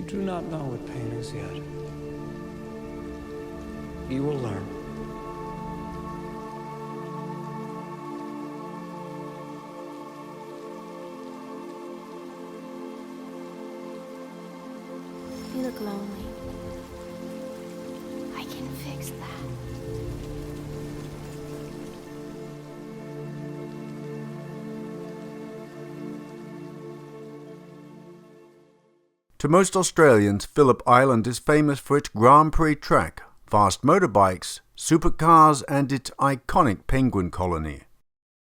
You do not know what pain is yet. You will learn. You look lonely. I can fix that. To most Australians, Phillip Island is famous for its Grand Prix track, fast motorbikes, supercars and its iconic penguin colony.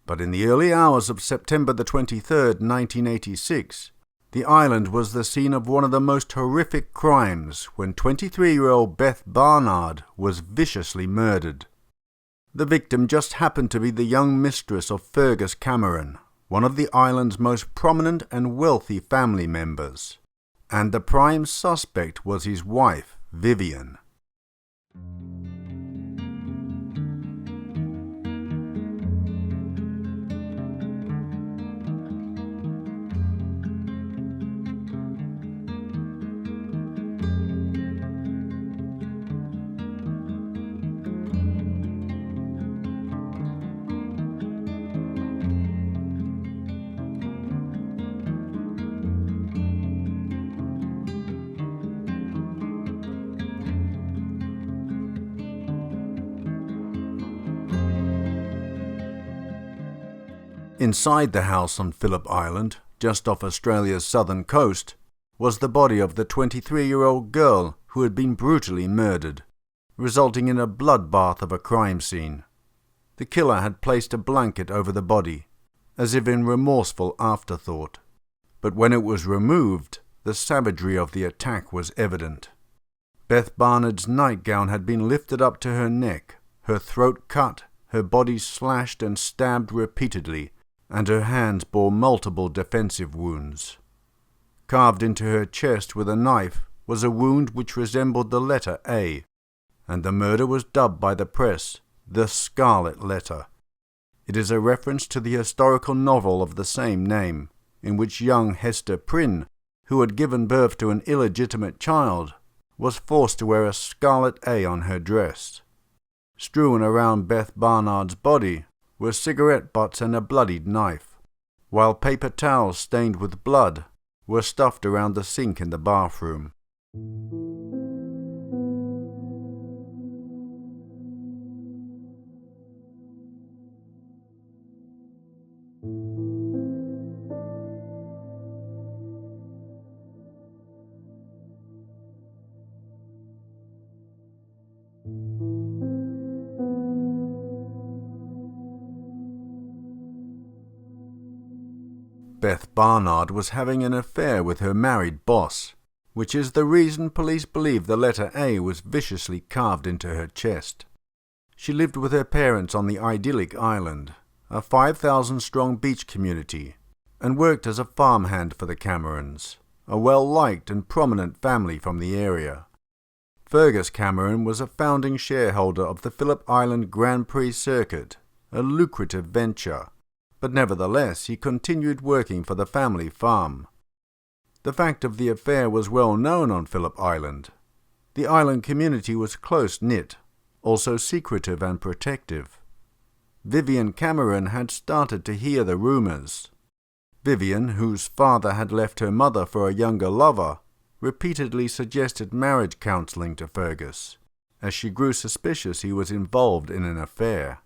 But in the early hours of September the 23rd, 1986, the island was the scene of one of the most horrific crimes when 23-year-old Beth Barnard was viciously murdered. The victim just happened to be the young mistress of Fergus Cameron, one of the island's most prominent and wealthy family members. And the prime suspect was his wife, Vivian. Inside the house on Phillip Island, just off Australia's southern coast, was the body of the 23-year-old girl who had been brutally murdered, resulting in a bloodbath of a crime scene. The killer had placed a blanket over the body, as if in remorseful afterthought. But when it was removed, the savagery of the attack was evident. Beth Barnard's nightgown had been lifted up to her neck, her throat cut, her body slashed and stabbed repeatedly, and her hands bore multiple defensive wounds. Carved into her chest with a knife was a wound which resembled the letter A, and the murder was dubbed by the press the Scarlet Letter. It is a reference to the historical novel of the same name, in which young Hester Prynne, who had given birth to an illegitimate child, was forced to wear a scarlet A on her dress. Strewn around Beth Barnard's body were cigarette butts and a bloodied knife, while paper towels stained with blood were stuffed around the sink in the bathroom. Beth Barnard was having an affair with her married boss, which is the reason police believe the letter A was viciously carved into her chest. She lived with her parents on the idyllic island, a 5,000-strong beach community, and worked as a farmhand for the Camerons, a well-liked and prominent family from the area. Fergus Cameron was a founding shareholder of the Phillip Island Grand Prix circuit, a lucrative venture, but nevertheless he continued working for the family farm. The fact of the affair was well known on Phillip Island. The island community was close-knit, also secretive and protective. Vivian Cameron had started to hear the rumours. Vivian, whose father had left her mother for a younger lover, repeatedly suggested marriage counselling to Fergus, as she grew suspicious he was involved in an affair.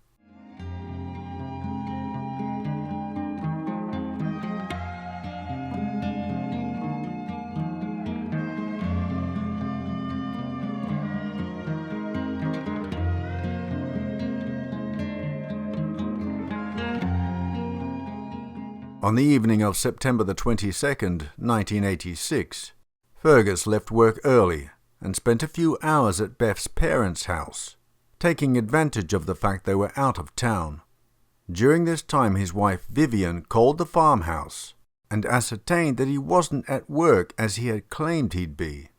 On the evening of September the 22nd, 1986, Fergus left work early and spent a few hours at Beth's parents' house, taking advantage of the fact they were out of town. During this time his wife Vivian called the farmhouse and ascertained that he wasn't at work as he had claimed he'd be.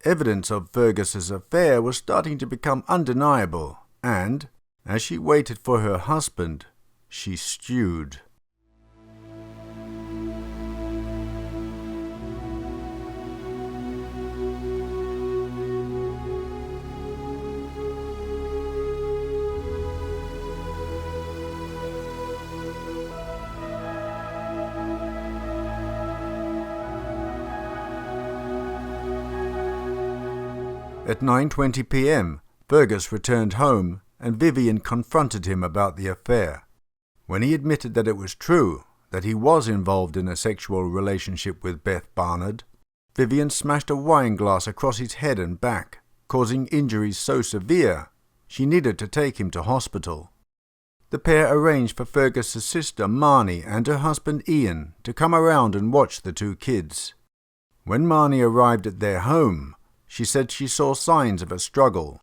Evidence of Fergus's affair was starting to become undeniable, and, as she waited for her husband, she stewed. At 9:20 p.m, Fergus returned home and Vivian confronted him about the affair. When he admitted that it was true, that he was involved in a sexual relationship with Beth Barnard, Vivian smashed a wine glass across his head and back, causing injuries so severe she needed to take him to hospital. The pair arranged for Fergus's sister Marnie and her husband Ian to come around and watch the two kids. When Marnie arrived at their home, she said she saw signs of a struggle.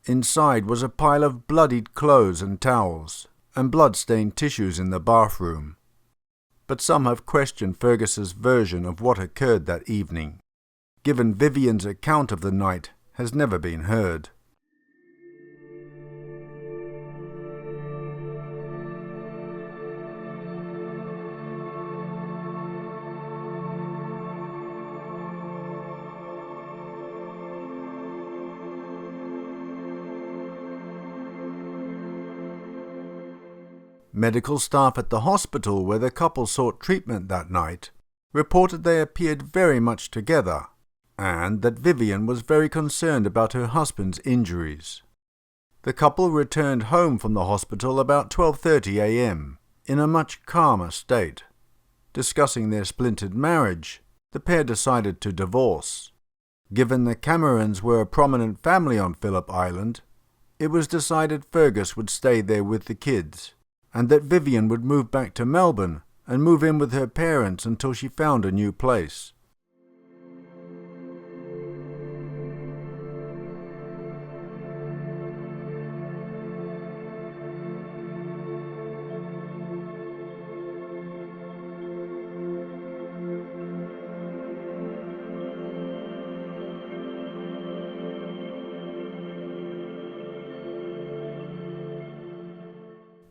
Inside was a pile of bloodied clothes and towels, and blood-stained tissues in the bathroom. But some have questioned Fergus's version of what occurred that evening, given Vivian's account of the night has never been heard. Medical staff at the hospital where the couple sought treatment that night reported they appeared very much together, and that Vivian was very concerned about her husband's injuries. The couple returned home from the hospital about 12:30 a.m. in a much calmer state. Discussing their splintered marriage, the pair decided to divorce. Given the Camerons were a prominent family on Phillip Island, it was decided Fergus would stay there with the kids, and that Vivian would move back to Melbourne and move in with her parents until she found a new place.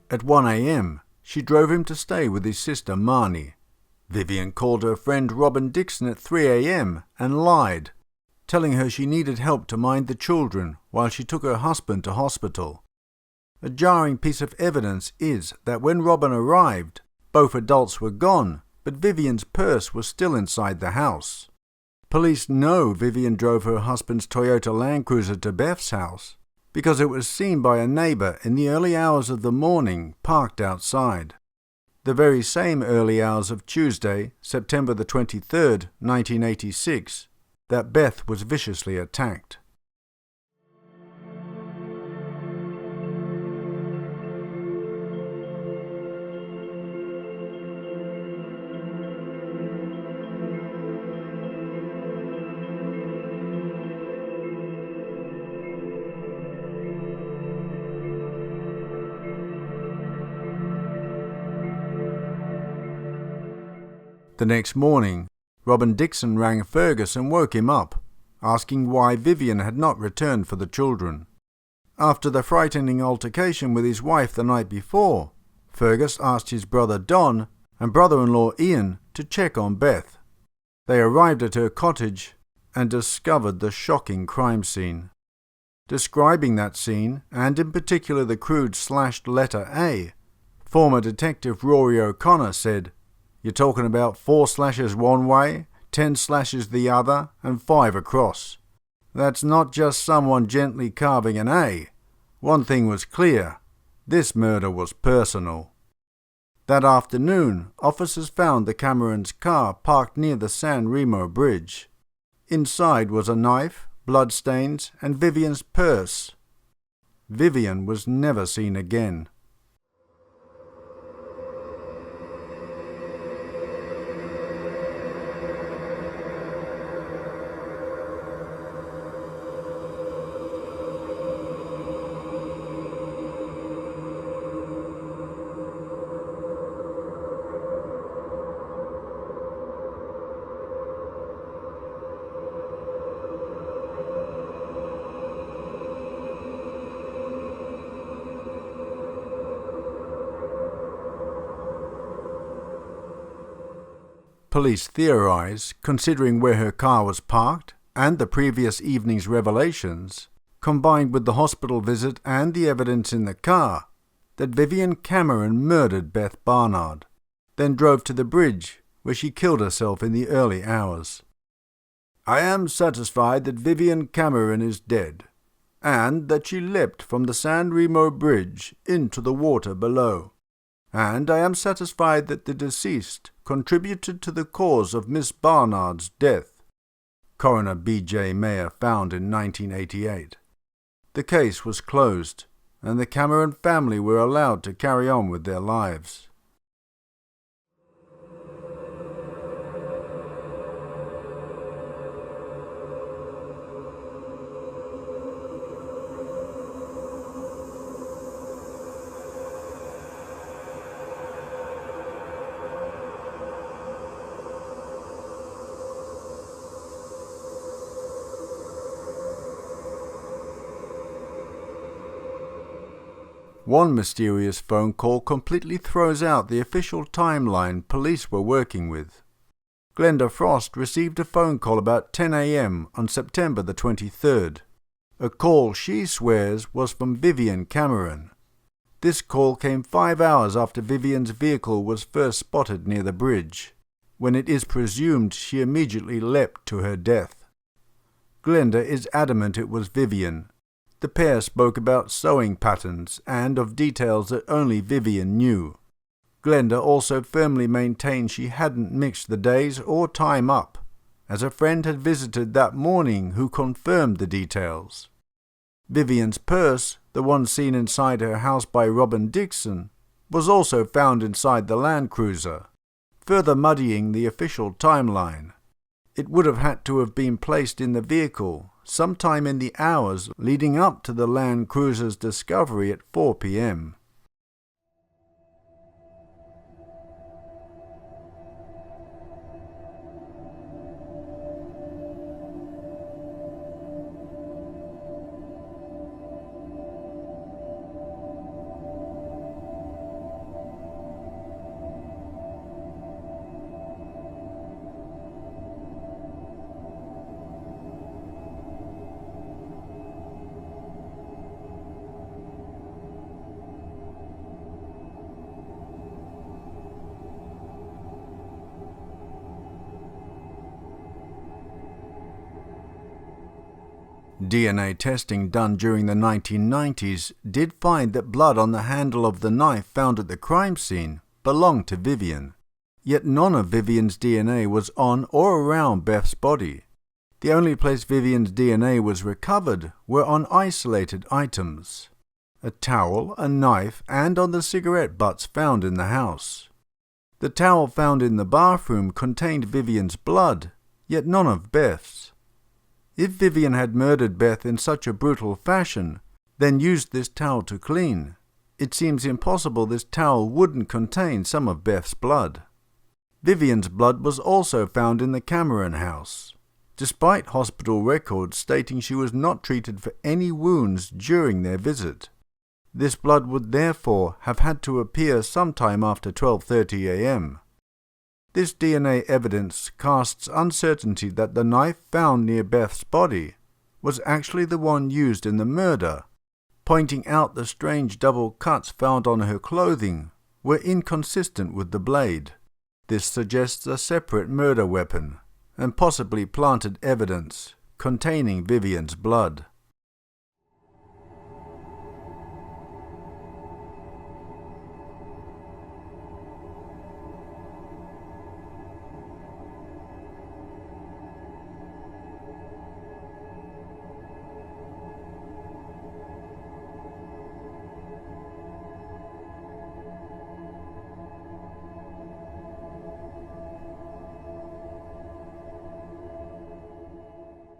At 1 a.m, she drove him to stay with his sister Marnie. Vivian called her friend Robin Dixon at 3 a.m. and lied, telling her she needed help to mind the children while she took her husband to hospital. A jarring piece of evidence is that when Robin arrived, both adults were gone, but Vivian's purse was still inside the house. Police know Vivian drove her husband's Toyota Land Cruiser to Beth's house, because it was seen by a neighbour in the early hours of the morning parked outside. The very same early hours of Tuesday, September the 23rd, 1986, that Beth was viciously attacked. The next morning, Robin Dixon rang Fergus and woke him up, asking why Vivian had not returned for the children. After the frightening altercation with his wife the night before, Fergus asked his brother Don and brother-in-law Ian to check on Beth. They arrived at her cottage and discovered the shocking crime scene. Describing that scene, and in particular the crude slashed letter A, former Detective Rory O'Connor said, "You're talking about 4 slashes one way, 10 slashes the other, and 5 across. That's not just someone gently carving an A. One thing was clear. This murder was personal." That afternoon, officers found the Cameron's car parked near the San Remo Bridge. Inside was a knife, bloodstains, and Vivian's purse. Vivian was never seen again. Police theorize, considering where her car was parked and the previous evening's revelations, combined with the hospital visit and the evidence in the car, that Vivian Cameron murdered Beth Barnard, then drove to the bridge where she killed herself in the early hours. I am satisfied that Vivian Cameron is dead, and that she leapt from the San Remo Bridge into the water below. And I am satisfied that the deceased contributed to the cause of Miss Barnard's death. Coroner B.J. Mayer found in 1988. The case was closed, and the Cameron family were allowed to carry on with their lives. One mysterious phone call completely throws out the official timeline police were working with. Glenda Frost received a phone call about 10 a.m. on September the 23rd. A call she swears was from Vivian Cameron. This call came 5 hours after Vivian's vehicle was first spotted near the bridge, when it is presumed she immediately leapt to her death. Glenda is adamant it was Vivian. The pair spoke about sewing patterns and of details that only Vivian knew. Glenda also firmly maintained she hadn't mixed the days or time up, as a friend had visited that morning who confirmed the details. Vivian's purse, the one seen inside her house by Robin Dixon, was also found inside the Land Cruiser, further muddying the official timeline. It would have had to have been placed in the vehicle sometime in the hours leading up to the Land Cruiser's discovery at 4 p.m. DNA testing done during the 1990s did find that blood on the handle of the knife found at the crime scene belonged to Vivian. Yet none of Vivian's DNA was on or around Beth's body. The only place Vivian's DNA was recovered were on isolated items: a towel, a knife, and on the cigarette butts found in the house. The towel found in the bathroom contained Vivian's blood, yet none of Beth's. If Vivian had murdered Beth in such a brutal fashion, then used this towel to clean, it seems impossible this towel wouldn't contain some of Beth's blood. Vivian's blood was also found in the Cameron house, despite hospital records stating she was not treated for any wounds during their visit. This blood would therefore have had to appear sometime after 12:30 a.m. This DNA evidence casts uncertainty that the knife found near Beth's body was actually the one used in the murder, pointing out the strange double cuts found on her clothing were inconsistent with the blade. This suggests a separate murder weapon, and possibly planted evidence containing Vivian's blood.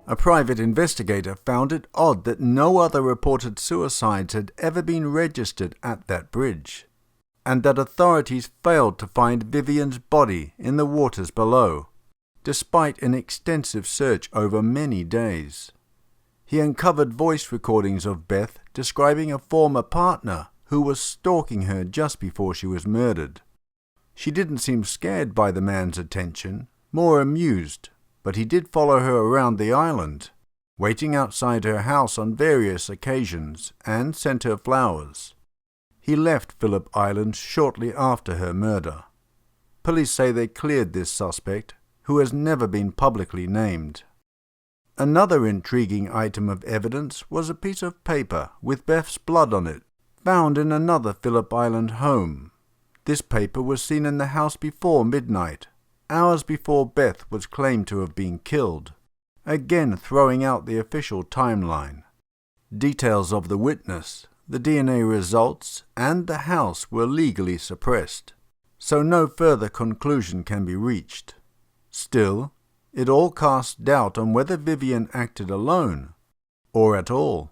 A private investigator found it odd that no other reported suicides had ever been registered at that bridge, and that authorities failed to find Vivian's body in the waters below, despite an extensive search over many days. He uncovered voice recordings of Beth describing a former partner who was stalking her just before she was murdered. She didn't seem scared by the man's attention, more amused, but he did follow her around the island, waiting outside her house on various occasions, and sent her flowers. He left Phillip Island shortly after her murder. Police say they cleared this suspect, who has never been publicly named. Another intriguing item of evidence was a piece of paper with Beth's blood on it, found in another Phillip Island home. This paper was seen in the house before midnight, hours before Beth was claimed to have been killed, again throwing out the official timeline. Details of the witness, the DNA results, and the house were legally suppressed, so no further conclusion can be reached. Still, it all casts doubt on whether Vivian acted alone, or at all.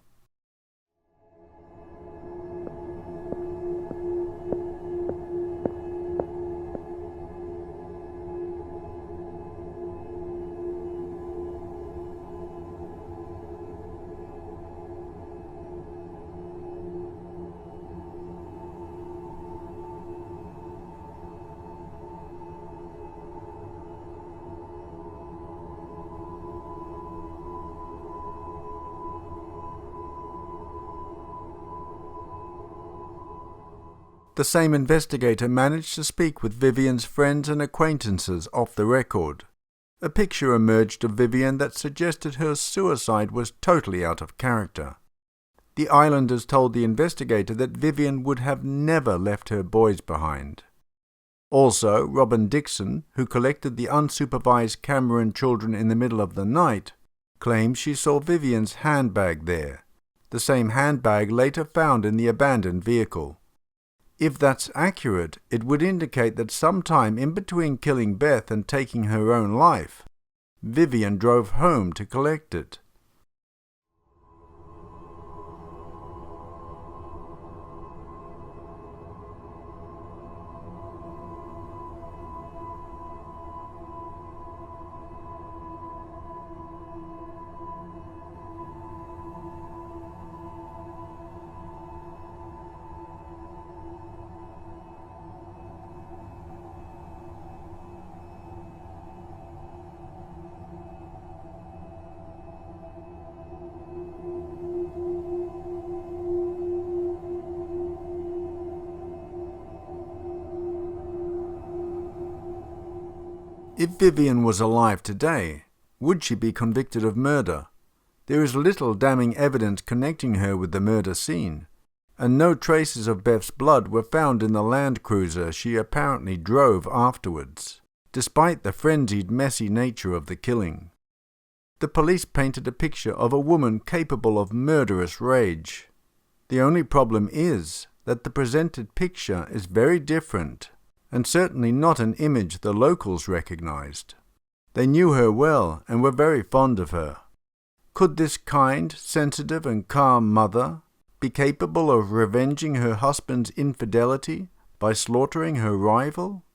The same investigator managed to speak with Vivian's friends and acquaintances off the record. A picture emerged of Vivian that suggested her suicide was totally out of character. The islanders told the investigator that Vivian would have never left her boys behind. Also, Robin Dixon, who collected the unsupervised Cameron children in the middle of the night, claimed she saw Vivian's handbag there, the same handbag later found in the abandoned vehicle. If that's accurate, it would indicate that sometime in between killing Beth and taking her own life, Vivian drove home to collect it. If Vivian was alive today, would she be convicted of murder? There is little damning evidence connecting her with the murder scene, and no traces of Beth's blood were found in the Land Cruiser she apparently drove afterwards, despite the frenzied, messy nature of the killing. The police painted a picture of a woman capable of murderous rage. The only problem is that the presented picture is very different, and certainly not an image the locals recognized. They knew her well and were very fond of her. Could this kind, sensitive and calm mother be capable of revenging her husband's infidelity by slaughtering her rival?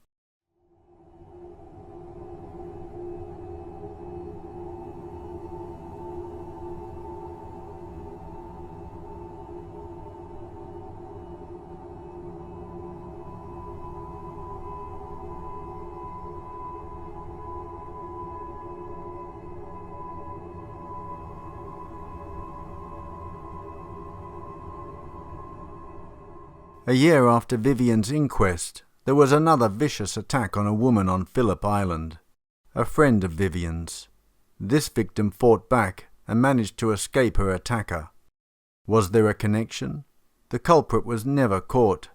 A year after Vivian's inquest, there was another vicious attack on a woman on Phillip Island, a friend of Vivian's. This victim fought back and managed to escape her attacker. Was there a connection? The culprit was never caught,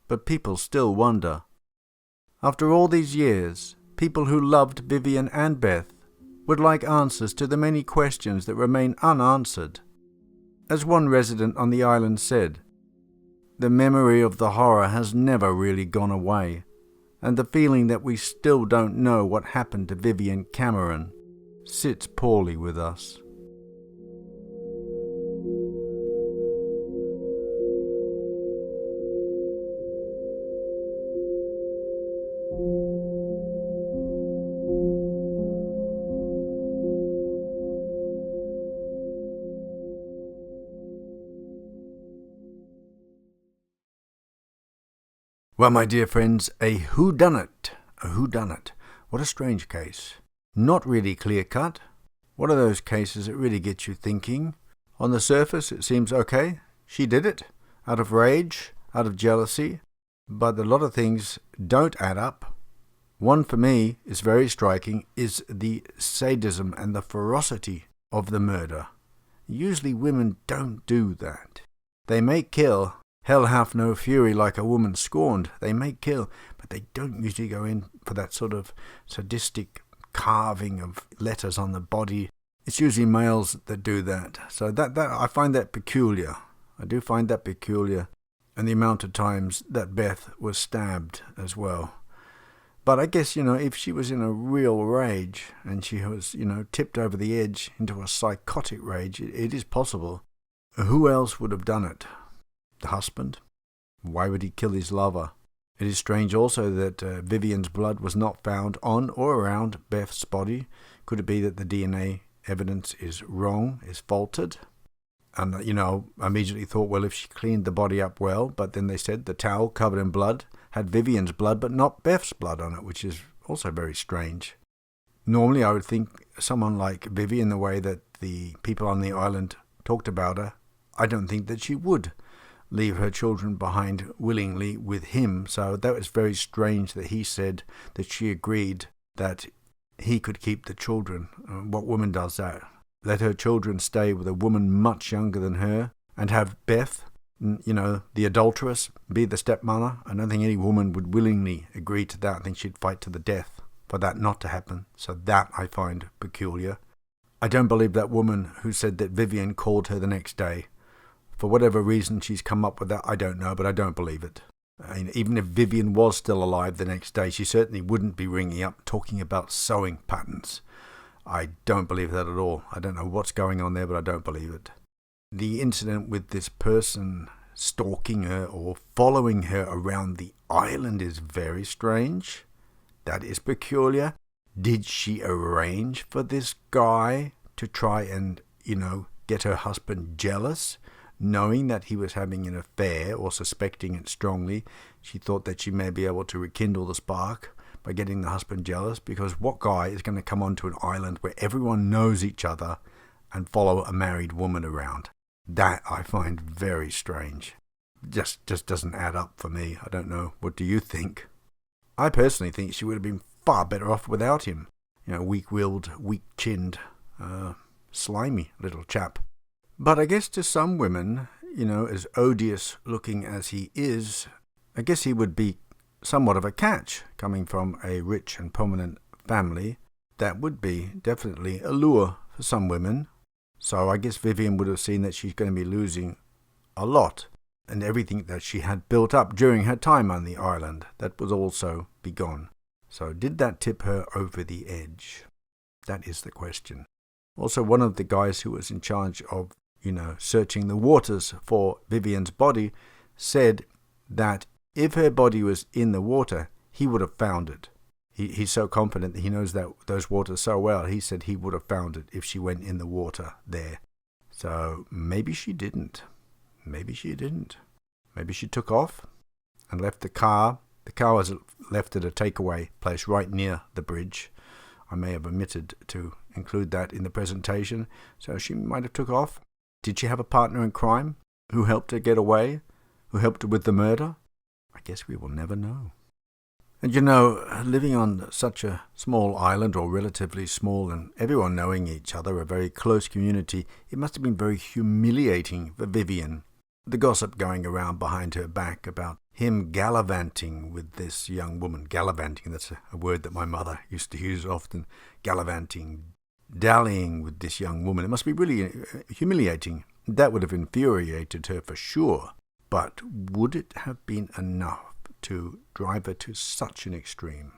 but people still wonder. After all these years, people who loved Vivian and Beth would like answers to the many questions that remain unanswered. As one resident on the island said, "The memory of the horror has never really gone away, and the feeling that we still don't know what happened to Vivian Cameron sits poorly with us." Well, my dear friends, a whodunit. A whodunit. What a strange case. Not really clear-cut. One of those cases that really gets you thinking. On the surface, it seems okay. She did it. Out of rage, out of jealousy. But a lot of things don't add up. One for me is very striking, is the sadism and the ferocity of the murder. Usually women don't do that. They may kill. Hell hath no fury like a woman scorned. They may kill, but they don't usually go in for that sort of sadistic carving of letters on the body. It's usually males that do that. So that I find that peculiar. I do find that peculiar. And the amount of times that Beth was stabbed as well. But I guess, if she was in a real rage and she was, tipped over the edge into a psychotic rage, it is possible. Who else would have done it? The husband? Why would he kill his lover? It is strange also that Vivian's blood was not found on or around Beth's body. Could it be that the DNA evidence is wrong, is faulted? And, I immediately thought, well, if she cleaned the body up well, but then they said the towel covered in blood had Vivian's blood but not Beth's blood on it, which is also very strange. Normally I would think someone like Vivian, the way that the people on the island talked about her, I don't think that she would leave her children behind willingly with him. So that was very strange that he said that she agreed that he could keep the children. What woman does that? Let her children stay with a woman much younger than her and have Beth, the adulteress, be the stepmother? I don't think any woman would willingly agree to that. I think she'd fight to the death for that not to happen. So that I find peculiar. I don't believe that woman who said that Vivian called her the next day. For whatever reason she's come up with that, I don't know, but I don't believe it. Even if Vivian was still alive the next day, she certainly wouldn't be ringing up talking about sewing patterns. I don't believe that at all. I don't know what's going on there, but I don't believe it. The incident with this person stalking her or following her around the island is very strange. That is peculiar. Did she arrange for this guy to try and, get her husband jealous? Knowing that he was having an affair or suspecting it strongly, she thought that she may be able to rekindle the spark by getting the husband jealous, because what guy is going to come onto an island where everyone knows each other and follow a married woman around? That I find very strange. Just doesn't add up for me. I don't know. What do you think? I personally think she would have been far better off without him. Weak-willed, weak-chinned, slimy little chap. But I guess to some women, as odious looking as he is, I guess he would be somewhat of a catch coming from a rich and prominent family. That would be definitely a lure for some women. So I guess Vivian would have seen that she's going to be losing a lot, and everything that she had built up during her time on the island, that would also be gone. So did that tip her over the edge? That is the question. Also, one of the guys who was in charge of searching the waters for Vivian's body, said that if her body was in the water, he would have found it. He's so confident that he knows that those waters so well. He said he would have found it if she went in the water there. So maybe she didn't. Maybe she took off and left the car. The car was left at a takeaway place right near the bridge. I may have omitted to include that in the presentation. So she might have took off. Did she have a partner in crime who helped her get away? Who helped her with the murder? I guess we will never know. And living on such a small island, or relatively small, and everyone knowing each other, a very close community, it must have been very humiliating for Vivian. The gossip going around behind her back about him gallivanting with this young woman. Gallivanting, that's a word that my mother used to use often. Gallivanting, dallying with this young woman. It must be really humiliating. That would have infuriated her for sure. But would it have been enough to drive her to such an extreme?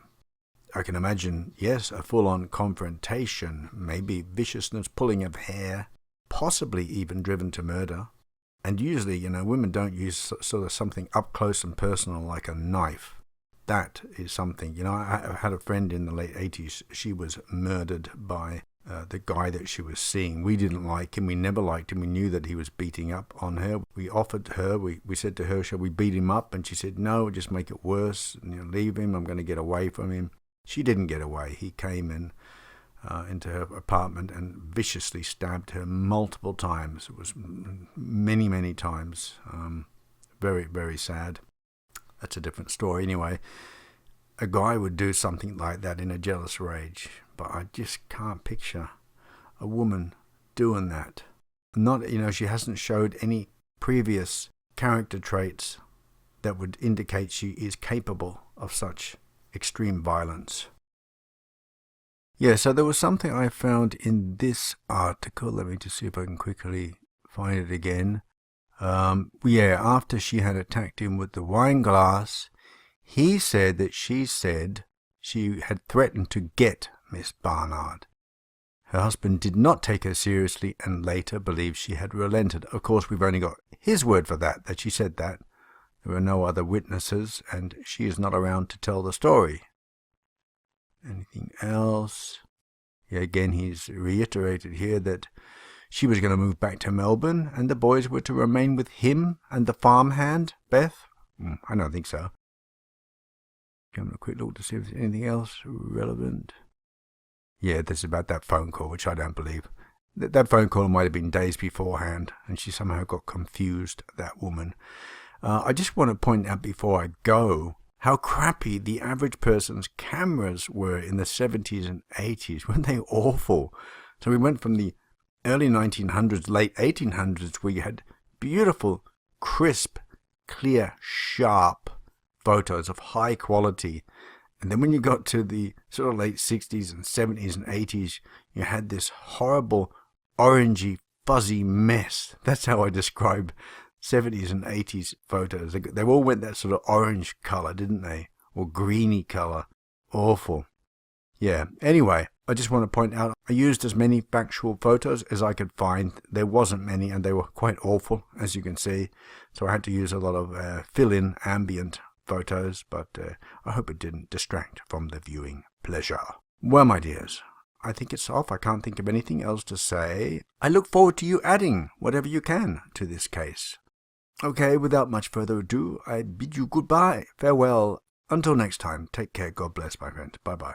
I can imagine, yes, a full-on confrontation, maybe viciousness, pulling of hair, possibly even driven to murder. And usually, women don't use sort of something up close and personal like a knife. That is something. I had a friend in the late 80s. She was murdered by the guy that she was seeing. We didn't like him. We never liked him. We knew that he was beating up on her. We offered her, we said to her, shall we beat him up? And she said, no, just make it worse. Leave him. I'm going to get away from him. She didn't get away. He came in into her apartment and viciously stabbed her multiple times. It was many, many times. Very, very sad. That's a different story. Anyway, a guy would do something like that in a jealous rage. But I just can't picture a woman doing that. Not, she hasn't showed any previous character traits that would indicate she is capable of such extreme violence. Yeah, so there was something I found in this article. Let me just see if I can quickly find it again. After she had attacked him with the wine glass, he said that she said she had threatened to get Miss Barnard. Her husband did not take her seriously and later believed she had relented. Of course, we've only got his word for that she said that. There were no other witnesses, and she is not around to tell the story. Anything else? Yeah, again, he's reiterated here that she was going to move back to Melbourne, and the boys were to remain with him and the farmhand, Beth? I don't think so. Give a quick look to see if there's anything else relevant. Yeah, this is about that phone call, which I don't believe. That phone call might have been days beforehand, and she somehow got confused, that woman. I just want to point out before I go how crappy the average person's cameras were in the 70s and 80s. Weren't they awful? So we went from the early 1900s, late 1800s, where you had beautiful, crisp, clear, sharp photos of high quality. And then when you got to the sort of late 60s and 70s and 80s, you had this horrible, orangey, fuzzy mess. That's how I describe 70s and 80s photos. They all went that sort of orange colour, didn't they? Or greeny colour. Awful. Yeah, anyway, I just want to point out, I used as many factual photos as I could find. There wasn't many, and they were quite awful, as you can see. So I had to use a lot of fill-in ambient photos, but I hope it didn't distract from the viewing pleasure. Well, my dears, I think it's off. I can't think of anything else to say. I look forward to you adding whatever you can to this case. Okay, without much further ado, I bid you goodbye, farewell. Until next time, take care, God bless, my friend. Bye-bye.